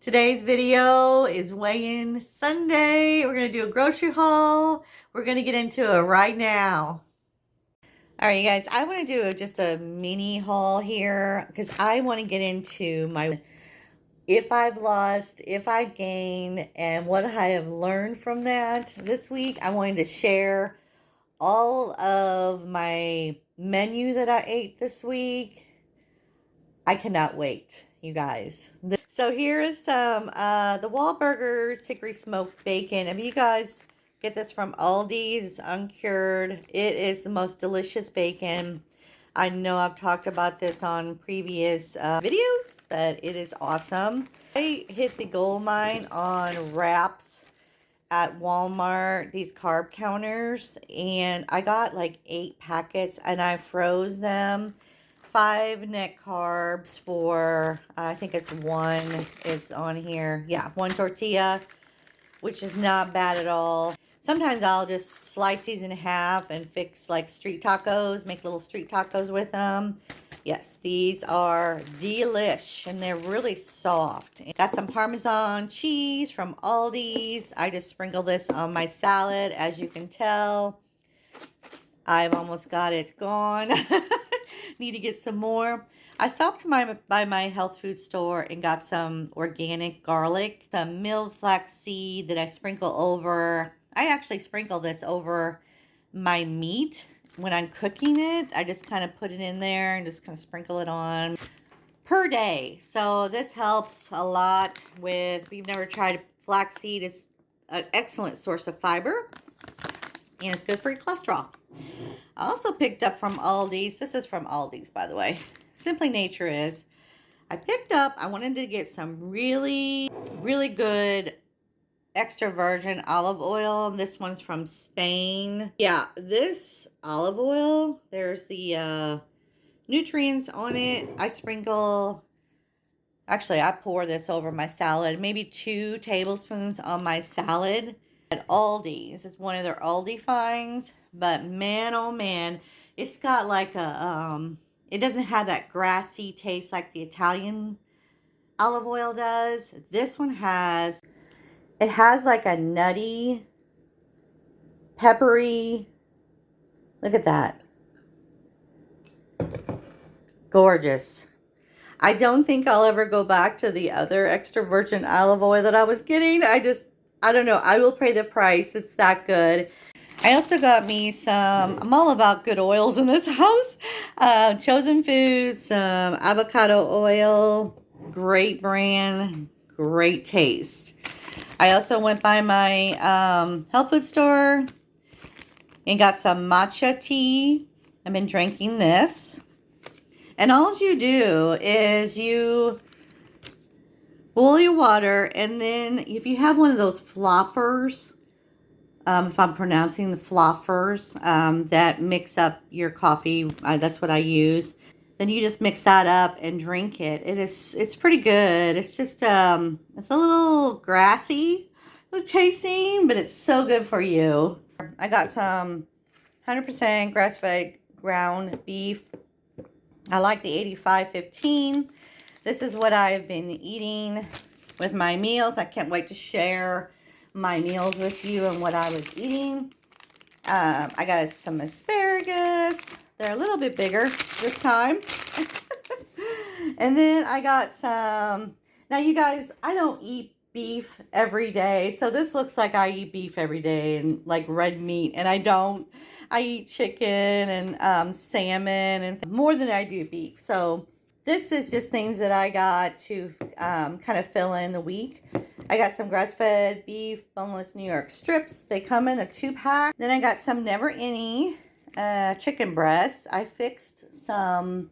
Today's video is weigh-in Sunday. We're going to do a grocery haul. We're going to get into it right now. All right, you guys, I want to do just a mini haul here because I want to get into my if I've lost, if I gained, and what I have learned from that this week. I wanted to share all of my menu that I ate this week. I cannot wait, you guys. So here is some the Wahlburgers Hickory smoked bacon. If you guys get this from Aldi's, it's uncured. It is the most delicious bacon. I know I've talked about this on previous videos, but it is awesome. I hit the gold mine on wraps at Walmart, these carb counters, and I got like 8 packets and I froze them. 5 net carbs for, I think it's 1 is on here. Yeah, 1 tortilla, which is not bad at all. Sometimes I'll just slice these in half and fix like street tacos, make little street tacos with them. Yes, these are delish and they're really soft. Got some Parmesan cheese from Aldi's. I just sprinkle this on my salad, as you can tell. I've almost got it gone. Need to get some more. I stopped by my health food store and got some organic garlic, some milled flaxseed that I sprinkle over. I actually sprinkle this over my meat when I'm cooking it. I just kind of put it in there and just kind of sprinkle it on per day. So this helps a lot with, if you've never tried flaxseed, it's an excellent source of fiber and it's good for your cholesterol. I also picked up from Aldi's. This is from Aldi's, by the way. Simply Nature is. I wanted to get some really, really good extra virgin olive oil. This one's from Spain. Yeah, this olive oil, there's the nutrients on it. I pour this over my salad, maybe 2 tablespoons on my salad. At Aldi's, it's one of their Aldi finds, but man, oh man, it's got like a, it doesn't have that grassy taste like the Italian olive oil does. This one has, it has like a nutty, peppery, look at that. Gorgeous. I don't think I'll ever go back to the other extra virgin olive oil that I was getting. I don't know. I will pay the price. It's that good. I also got me some, I'm all about good oils in this house. Chosen Foods, some avocado oil. Great brand. Great taste. I also went by my health food store and got some matcha tea. I've been drinking this. And all you do is you boil your water, and then if you have one of those floffers, if I'm pronouncing the floffers, that mix up your coffee, that's what I use. Then you just mix that up and drink it. It's pretty good. It's just, it's a little grassy tasting, but it's so good for you. I got some 100% grass-fed ground beef. I like the 85/15. This is what I've been eating with my meals. I can't wait to share my meals with you and what I was eating. I got some asparagus. They're a little bit bigger this time. And then I got some, now you guys, I don't eat beef every day. So this looks like I eat beef every day and like red meat. And I don't. I eat chicken and salmon and more than I do beef. So this is just things that I got to kind of fill in the week. I got some grass-fed beef, boneless New York strips. They come in a 2-pack. Then I got some Never Any chicken breasts. I fixed some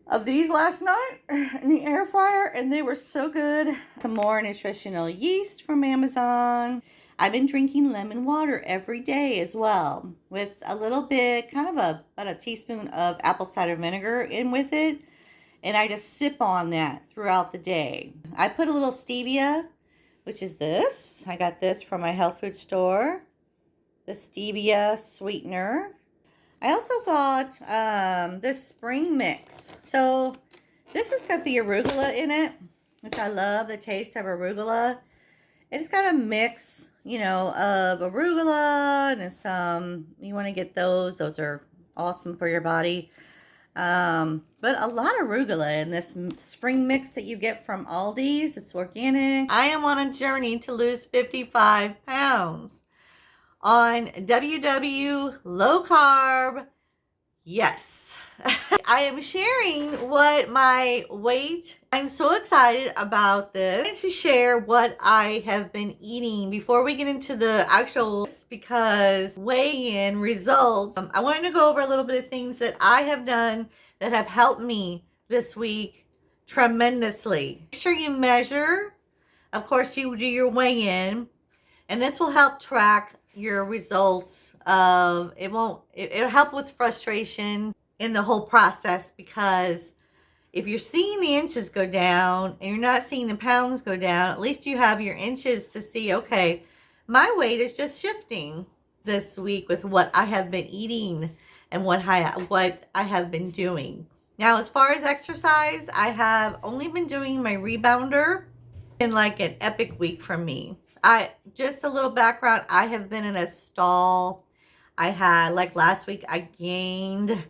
of these last night in the air fryer and they were so good. Some more nutritional yeast from Amazon. I've been drinking lemon water every day as well with a little bit, kind of about a teaspoon of apple cider vinegar in with it. And I just sip on that throughout the day. I put a little stevia, which is this. I got this from my health food store. The Stevia Sweetener. I also got this spring mix. So this has got the arugula in it. which I love the taste of arugula. It's got a mix, you know, of arugula and some, you want to get those. Those are awesome for your body. But a lot of arugula in this spring mix that you get from Aldi's. It's organic. I am on a journey to lose 55 pounds on WW low carb. Yes. I am sharing what my weight. I'm so excited about this. I'm going to share what I have been eating before we get into the actual, because weigh-in results. I wanted to go over a little bit of things that I have done that have helped me this week tremendously. Make sure you measure. Of course, you do your weigh-in, and this will help track your results of, it'll help with frustration in the whole process, because if you're seeing the inches go down and you're not seeing the pounds go down, at least you have your inches to see, okay, my weight is just shifting this week with what I have been eating and what I have been doing. Now, as far as exercise, I have only been doing my rebounder in like an epic week for me. Just a little background, I have been in a stall. I had, like last week, I gained.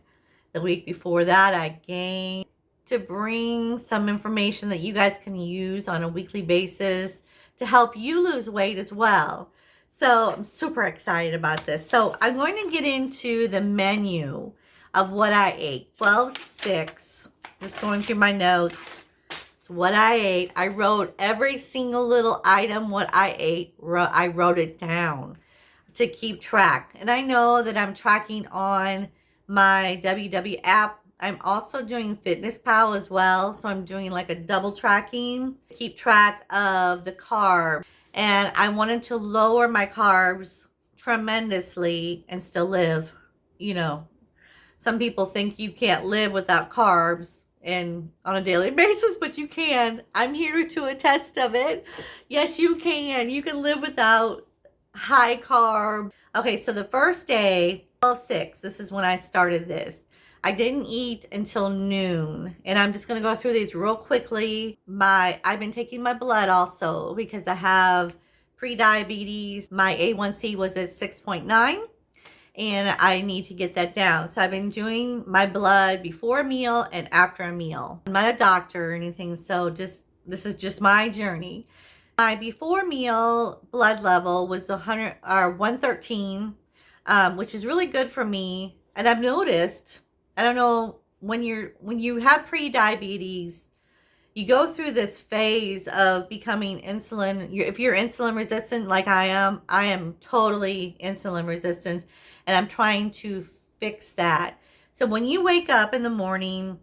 The week before that, I gained. To bring some information that you guys can use on a weekly basis to help you lose weight as well. So I'm super excited about this. So I'm going to get into the menu of what I ate. 12/6, just going through my notes. It's what I ate. I wrote every single little item, what I ate. I wrote it down to keep track. And I know that I'm tracking on my WW app. I'm also doing Fitness Pal as well. So I'm doing like a double tracking to keep track of the carb. And I wanted to lower my carbs tremendously and still live. You know, some people think you can't live without carbs and on a daily basis, but you can. I'm here to attest of it. Yes, you can. You can live without high carb. Okay, so the first day, 12/6, this is when I started this. I didn't eat until noon, and I'm just going to go through these real quickly. I've been taking my blood also because I have pre-diabetes. My A1C was at 6.9, and I need to get that down. So I've been doing my blood before a meal and after a meal. I'm not a doctor or anything, so this is just my journey. My before meal blood level was 113, which is really good for me. And I've noticed, I don't know, when you have pre-diabetes, you go through this phase of becoming insulin. If you're insulin resistant like I am totally insulin resistant, and I'm trying to fix that. So when you wake up in the morning,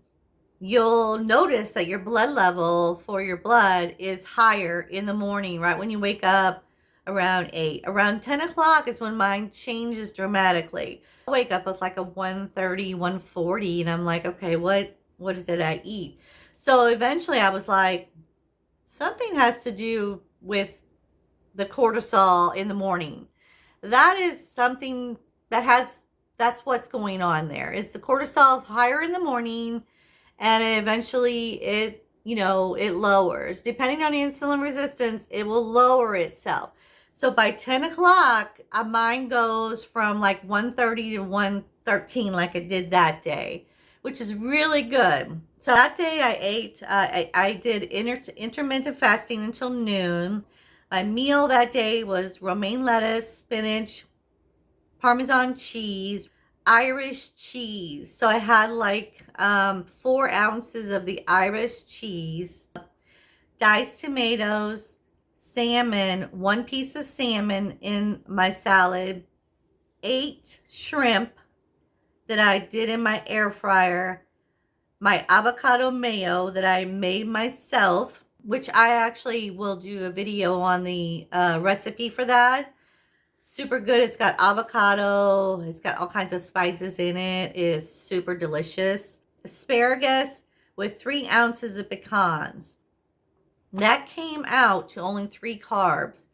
you'll notice that your blood level for your blood is higher in the morning, right when you wake up around 8. Around 10 o'clock is when mine changes dramatically. I wake up with like a 130, 140, and I'm like, okay, what did I eat? So eventually I was like, something has to do with the cortisol in the morning. That is something that's what's going on there. Is the cortisol higher in the morning, and eventually it lowers. Depending on the insulin resistance, it will lower itself. So by 10 o'clock, mine goes from like 130 to 113 like it did that day, which is really good. So that day I ate, I did intermittent fasting until noon. My meal that day was romaine lettuce, spinach, Parmesan cheese, Irish cheese. So I had like 4 ounces of the Irish cheese, diced tomatoes, salmon, 1 piece of salmon in my salad, 8 shrimp that I did in my air fryer, my avocado mayo that I made myself, which I actually will do a video on the recipe for that. Super good. It's got avocado. It's got all kinds of spices in it. It is super delicious. Asparagus with 3 ounces of pecans. That came out to only 3 carbs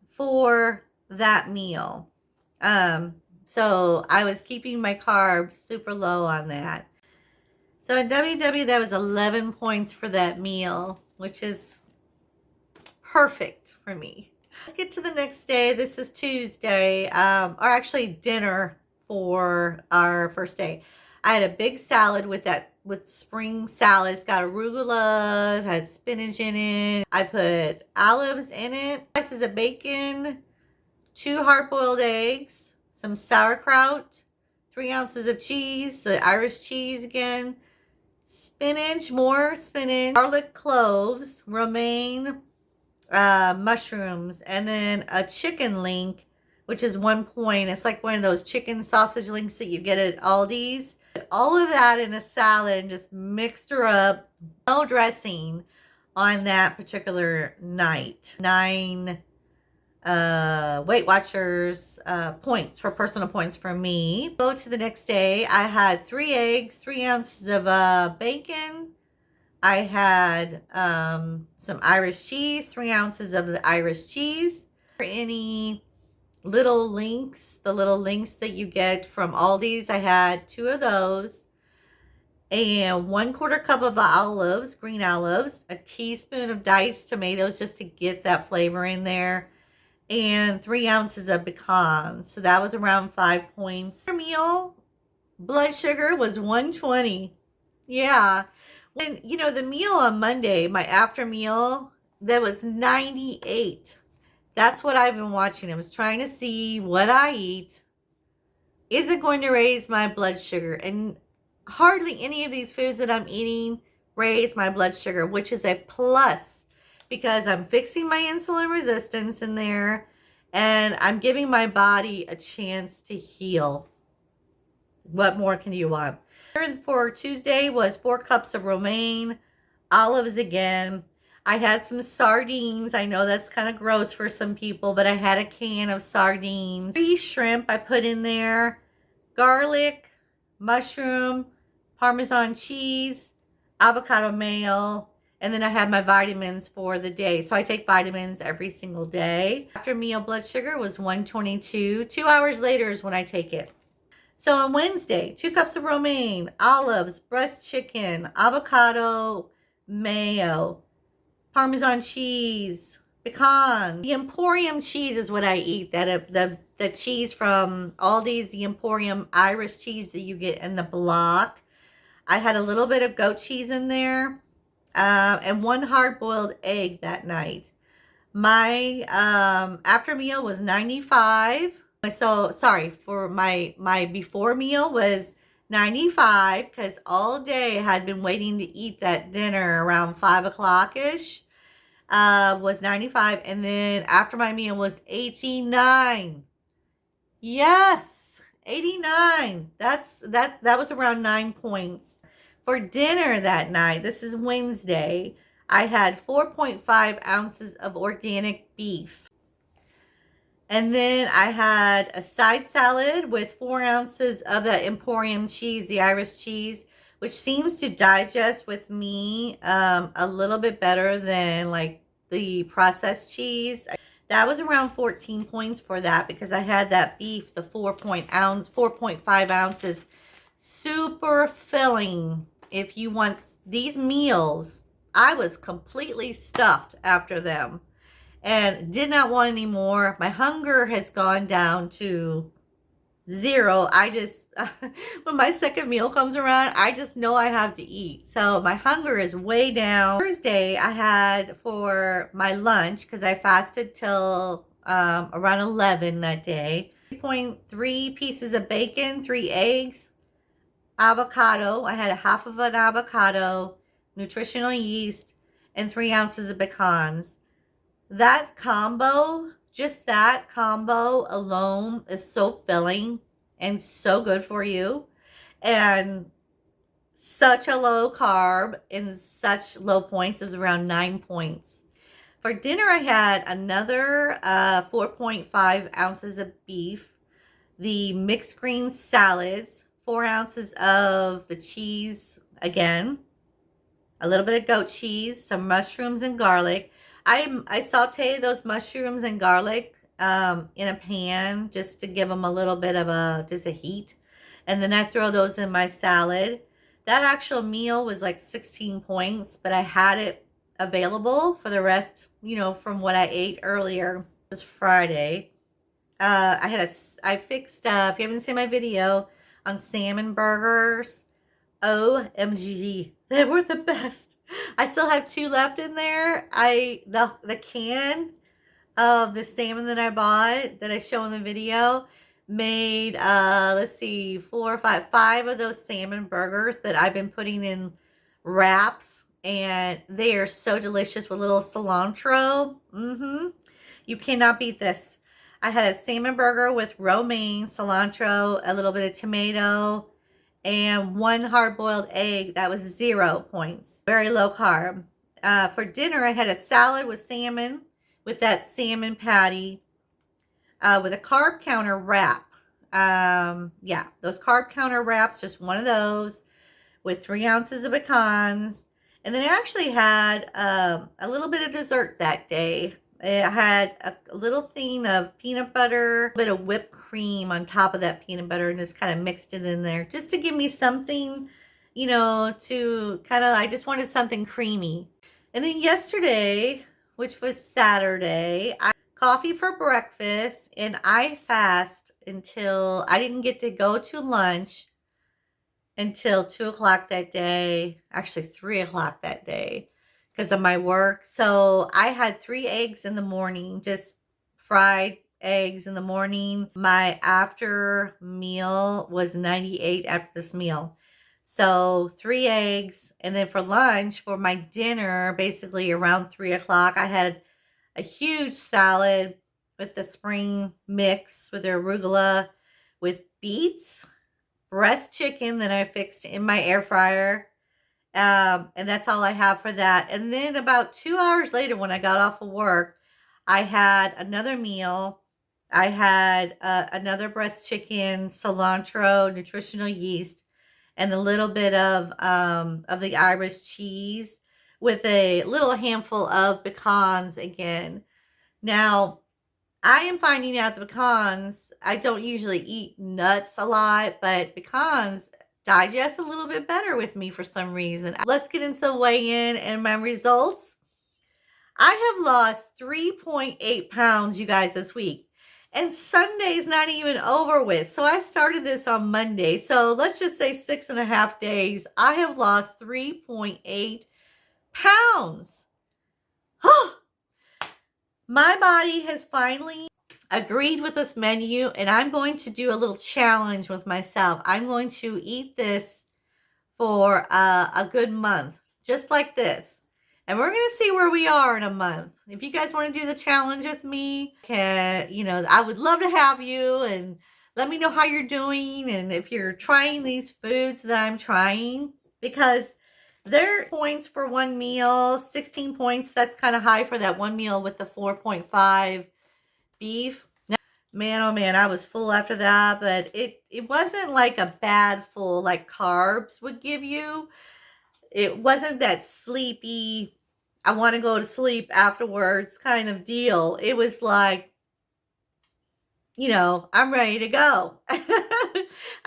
for that meal. So I was keeping my carbs super low on that. So at WW, that was 11 points for that meal. which is perfect for me. Let's get to the next day. This is Tuesday, or actually dinner for our first day. I had a big salad with spring salad. It's got arugula, it has spinach in it. I put olives in it, slices of bacon, 2 hard-boiled eggs, some sauerkraut, 3 ounces of cheese, the Irish cheese again, spinach, more spinach, garlic cloves, romaine, mushrooms, and then a chicken link, which is 1 point. It's like one of those chicken sausage links that you get at Aldi's. All of that in a salad and just mixed her up. No dressing on that particular night. 9 Weight Watchers points for personal points for me. Go to the next day. I had 3 eggs, 3 ounces of bacon. I had some Irish cheese, 3 ounces of the Irish cheese. For any little links, the little links that you get from Aldi's, I had 2 of those. And 1/4 cup of olives, green olives, a teaspoon of diced tomatoes just to get that flavor in there, and 3 ounces of pecans. So that was around 5 points. For meal, blood sugar was 120. Yeah. And, you know, the meal on Monday, my after meal, that was 98. That's what I've been watching. I was trying to see what I eat. Is it going to raise my blood sugar? And hardly any of these foods that I'm eating raise my blood sugar, which is a plus because I'm fixing my insulin resistance in there and I'm giving my body a chance to heal. What more can you want? For Tuesday was 4 cups of romaine, olives again. I had some sardines. I know that's kind of gross for some people, but I had a can of sardines. 3 shrimp I put in there, garlic, mushroom, Parmesan cheese, avocado mayo, and then I had my vitamins for the day. So I take vitamins every single day. After meal blood sugar was 122. 2 hours later is when I take it. So on Wednesday, 2 cups of romaine, olives, breast chicken, avocado mayo, Parmesan cheese, pecan. The Emporium cheese is what I eat. The cheese from Aldi's, the Emporium Irish cheese that you get in the block. I had a little bit of goat cheese in there, and 1 hard-boiled egg that night. My after meal was 95. So sorry, for my before meal was 95 because all day I had been waiting to eat that dinner around 5 o'clock ish. Was 95, and then after my meal was 89. Yes, 89. That was around 9 points. For dinner that night, this is Wednesday, I had 4.5 ounces of organic beef. And then I had a side salad with 4 ounces of the Emporium cheese, the Irish cheese, which seems to digest with me a little bit better than like the processed cheese. That was around 14 points for that because I had that beef, the 4.5 ounces. Super filling. If you want these meals, I was completely stuffed after them and did not want any more. My hunger has gone down to 0. I just, when my second meal comes around, I just know I have to eat. So my hunger is way down. Thursday, I had for my lunch, because I fasted till around 11 that day, 3.3 pieces of bacon, 3 eggs, avocado. I had a half of an avocado, nutritional yeast, and 3 ounces of pecans. That combo, just that combo alone is so filling and so good for you. And such a low carb and such low points. It was around 9 points. For dinner, I had another 4.5 ounces of beef, the mixed green salads, 4 ounces of the cheese again, a little bit of goat cheese, some mushrooms and garlic. I saute those mushrooms and garlic in a pan just to give them a little bit of a heat. And then I throw those in my salad. That actual meal was like 16 points, but I had it available for the rest, you know, from what I ate earlier. This Friday. I fixed, if you haven't seen my video on Salmon Burgers, OMG, they were the best. I still have 2 left in there. The can of the salmon that I bought, that I show in the video, made, let's see, 4 or 5 of those salmon burgers that I've been putting in wraps, and they are so delicious with little cilantro. You cannot beat this. I had a salmon burger with romaine, cilantro, a little bit of tomato, and 1 hard-boiled egg. That was 0 points. Very low carb. For dinner, I had a salad with salmon, with that salmon patty, with a carb counter wrap. Yeah, those carb counter wraps, just one of those, with 3 ounces of pecans. And then I actually had a little bit of dessert that day. I had a little thing of peanut butter, a bit of whipped cream on top of that peanut butter, and just kind of mixed it in there just to give me something, you know, to kind of, I just wanted something creamy. And then yesterday, which was Saturday, I had coffee for breakfast, and I fast until, I didn't get to go to lunch until 2 o'clock that day, actually 3 o'clock that day, because of my work. So I had 3 eggs in the morning, just fried eggs in the morning. My after meal was 98 after this meal. So 3 eggs. And then for lunch, for my dinner, basically around 3 o'clock, I had a huge salad with the spring mix with the arugula, with beets, breast chicken that I fixed in my air fryer. And that's all I have for that. And then about 2 hours later, when I got off of work, I had another meal. I had another breast chicken, cilantro, nutritional yeast, and a little bit of the Irish cheese with a little handful of pecans again. Now, I am finding out the pecans, I don't usually eat nuts a lot, but pecans digest a little bit better with me for some reason. Let's get into the weigh-in and my results. I have lost 3.8 pounds, you guys, this week. And Sunday's not even over with. So I started this on Monday. So let's just say 6.5 days. I have lost 3.8 pounds. My body has finally agreed with this menu, and I'm going to do a little challenge with myself. I'm going to eat this for a good month, just like this. And we're going to see where we are in a month. If you guys want to do the challenge with me, you know, I would love to have you, and let me know how you're doing, and if you're trying these foods that I'm trying, because there are points for one meal, 16 points. That's kind of high for that one meal with the 4.5 beef. Now, man, oh man, I was full after that, but it wasn't like a bad full like carbs would give you. It wasn't that sleepy, I want to go to sleep afterwards kind of deal. It was like, you know, I'm ready to go.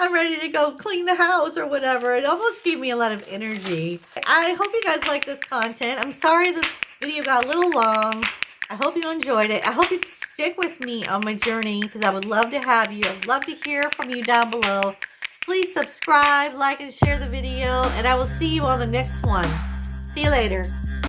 I'm ready to go clean the house or whatever. It almost gave me a lot of energy. I hope you guys like this content. I'm sorry this video got a little long. I hope you enjoyed it. I hope you stick with me on my journey, because I would love to have you. I'd love to hear from you down below. Please subscribe, like, and share the video, and I will see you on the next one. See you later.